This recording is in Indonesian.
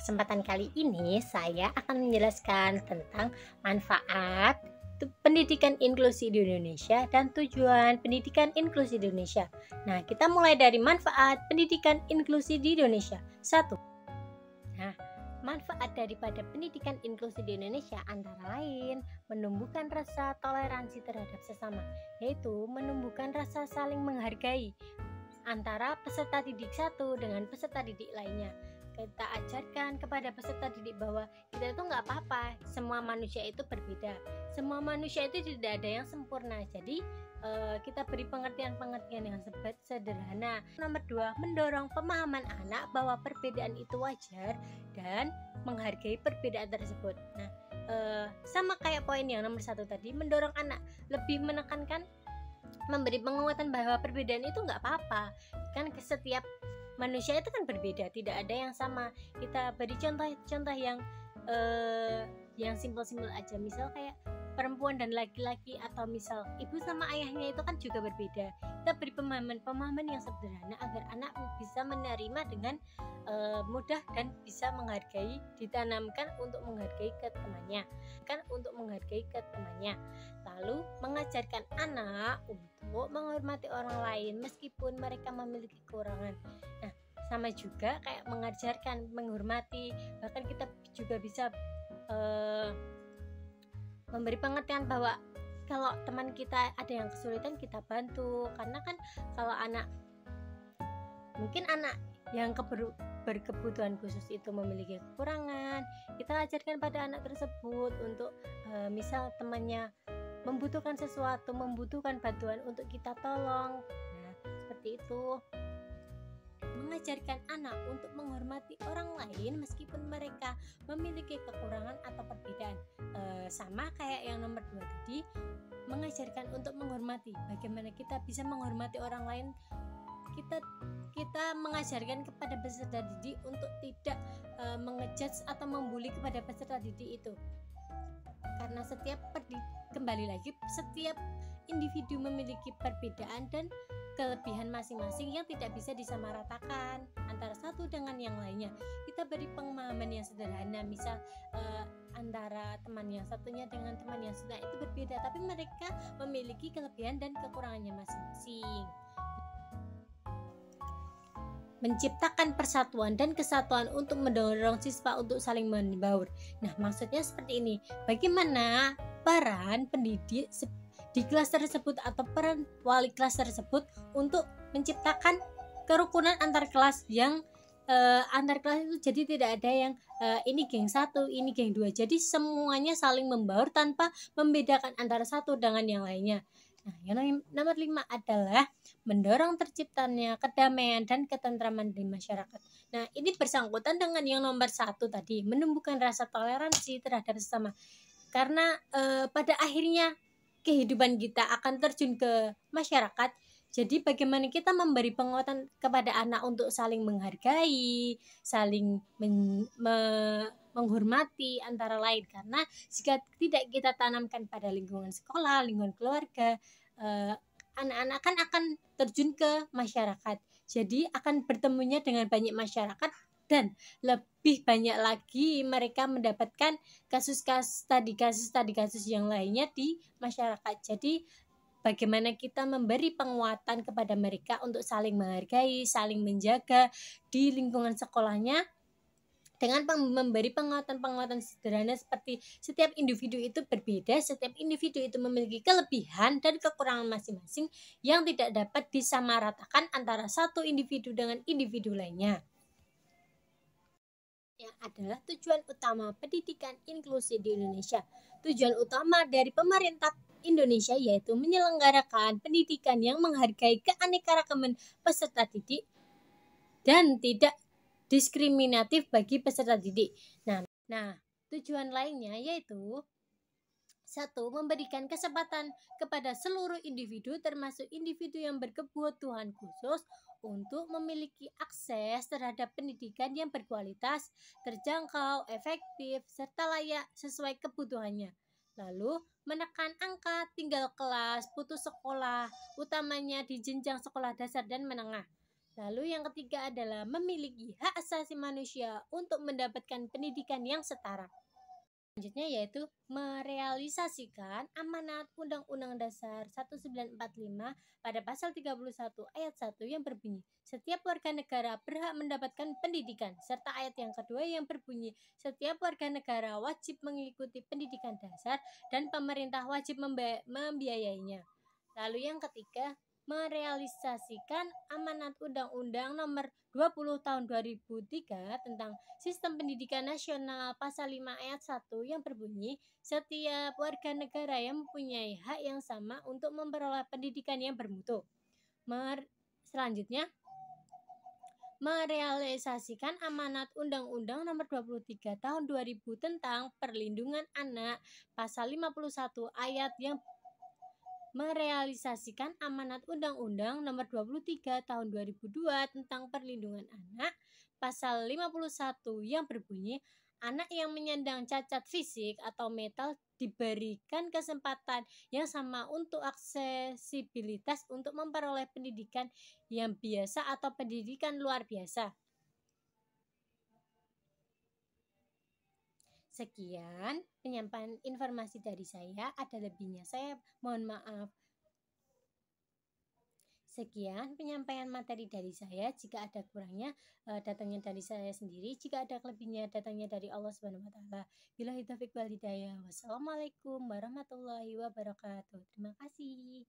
kesempatan kali ini saya akan menjelaskan tentang manfaat pendidikan inklusi di Indonesia dan tujuan pendidikan inklusi di Indonesia. Nah, kita mulai dari manfaat pendidikan inklusi di Indonesia. 1. Nah, manfaat daripada pendidikan inklusi di Indonesia antara lain menumbuhkan rasa toleransi terhadap sesama, yaitu menumbuhkan rasa saling menghargai antara peserta didik satu dengan peserta didik lainnya. Kita ajarkan kepada peserta didik bahwa kita itu nggak apa-apa, semua manusia itu berbeda, semua manusia itu tidak ada yang sempurna. Jadi kita beri pengertian-pengertian yang sederhana. Nomor 2, mendorong pemahaman anak bahwa perbedaan itu wajar dan menghargai perbedaan tersebut. Nah, sama kayak poin yang nomor 1 tadi, mendorong anak lebih menekankan, memberi penguatan bahwa perbedaan itu nggak apa-apa. Kan setiap manusia itu kan berbeda, tidak ada yang sama. Kita beri contoh-contoh yang simpel-simpel aja, misal kayak perempuan dan laki-laki, atau misal ibu sama ayahnya itu kan juga berbeda. Kita beri pemahaman yang sederhana agar anak bisa menerima dengan mudah dan bisa menghargai, ditanamkan untuk menghargai ke temannya, lalu mengajarkan anak untuk menghormati orang lain meskipun mereka memiliki kekurangan. Nah, sama juga kayak mengajarkan menghormati, bahkan kita juga bisa memberi pengertian bahwa kalau teman kita ada yang kesulitan, kita bantu. Karena kan kalau mungkin anak yang berkebutuhan khusus itu memiliki kekurangan, kita ajarkan pada anak tersebut untuk misal temannya membutuhkan sesuatu, membutuhkan bantuan, untuk kita tolong. Nah, seperti itu. Mengajarkan anak untuk menghormati orang lain meskipun mereka memiliki kekurangan atau perbedaan. Sama kayak yang nomor 2 tadi, mengajarkan untuk menghormati. Bagaimana kita bisa menghormati orang lain? Kita mengajarkan kepada peserta didik untuk tidak mengejudge atau membuli kepada peserta didik itu. Karena setiap individu memiliki perbedaan dan kelebihan masing-masing yang tidak bisa disamaratakan antara satu dengan yang lainnya. Kita beri pemahaman yang sederhana, misal antara teman yang satunya dengan teman yang satunya itu berbeda, tapi mereka memiliki kelebihan dan kekurangannya masing-masing. Menciptakan persatuan dan kesatuan untuk mendorong siswa untuk saling membaur. Nah, maksudnya seperti ini. Bagaimana peran pendidik di kelas tersebut atau peran wali kelas tersebut untuk menciptakan kerukunan antar kelas yang antar kelas itu, jadi tidak ada yang ini geng 1, ini geng 2. Jadi semuanya saling membaur tanpa membedakan antara satu dengan yang lainnya. Nah, yang nomor 5 adalah mendorong terciptanya kedamaian dan ketentraman di masyarakat. Nah, ini bersangkutan dengan yang nomor 1 tadi, menumbuhkan rasa toleransi terhadap sesama. Karena pada akhirnya kehidupan kita akan terjun ke masyarakat. Jadi bagaimana kita memberi penguatan kepada anak untuk saling menghargai, saling menghormati antara lain. Karena jika tidak kita tanamkan pada lingkungan sekolah, lingkungan keluarga, anak-anak kan akan terjun ke masyarakat. Jadi akan bertemunya dengan banyak masyarakat dan lebih banyak lagi mereka mendapatkan kasus-kasus yang lainnya di masyarakat. Jadi bagaimana kita memberi penguatan kepada mereka untuk saling menghargai, saling menjaga di lingkungan sekolahnya dengan memberi penguatan-penguatan sederhana seperti setiap individu itu berbeda, setiap individu itu memiliki kelebihan dan kekurangan masing-masing yang tidak dapat disamaratakan antara satu individu dengan individu lainnya. Yang adalah tujuan utama pendidikan inklusi di Indonesia. Tujuan utama dari pemerintah Indonesia yaitu menyelenggarakan pendidikan yang menghargai keanekaragaman peserta didik dan tidak diskriminatif bagi peserta didik. Nah, tujuan lainnya yaitu 1. Memberikan kesempatan kepada seluruh individu termasuk individu yang berkebutuhan khusus untuk memiliki akses terhadap pendidikan yang berkualitas, terjangkau, efektif, serta layak sesuai kebutuhannya. Lalu, menekan angka tinggal kelas, putus sekolah, utamanya di jenjang sekolah dasar dan menengah. Lalu yang ketiga adalah memiliki hak asasi manusia untuk mendapatkan pendidikan yang setara. Selanjutnya yaitu merealisasikan amanat Undang-Undang Dasar 1945 pada pasal 31 ayat 1 yang berbunyi, setiap warga negara berhak mendapatkan pendidikan, serta ayat yang kedua yang berbunyi, setiap warga negara wajib mengikuti pendidikan dasar dan pemerintah wajib membiayainya. Lalu yang ketiga, merealisasikan amanat Undang-Undang Nomor 20 Tahun 2003 tentang Sistem Pendidikan Nasional pasal 5 ayat 1 yang berbunyi, setiap warga negara yang mempunyai hak yang sama untuk memperoleh pendidikan yang bermutu. Selanjutnya, merealisasikan amanat Undang-Undang Nomor 23 Tahun 2000 tentang Perlindungan Anak pasal 51 ayat yang merealisasikan amanat Undang-Undang Nomor 23 Tahun 2002 tentang Perlindungan Anak pasal 51 yang berbunyi, anak yang menyandang cacat fisik atau mental diberikan kesempatan yang sama untuk aksesibilitas untuk memperoleh pendidikan yang biasa atau pendidikan luar biasa. Sekian penyampaian informasi dari saya, ada lebihnya saya mohon maaf. Sekian penyampaian materi dari saya, jika ada kurangnya datangnya dari saya sendiri, jika ada lebihnya datangnya dari Allah Subhanahu wa taala. Billahi taufiq wal hidayah. Wassalamualaikum warahmatullahi wabarakatuh. Terima kasih.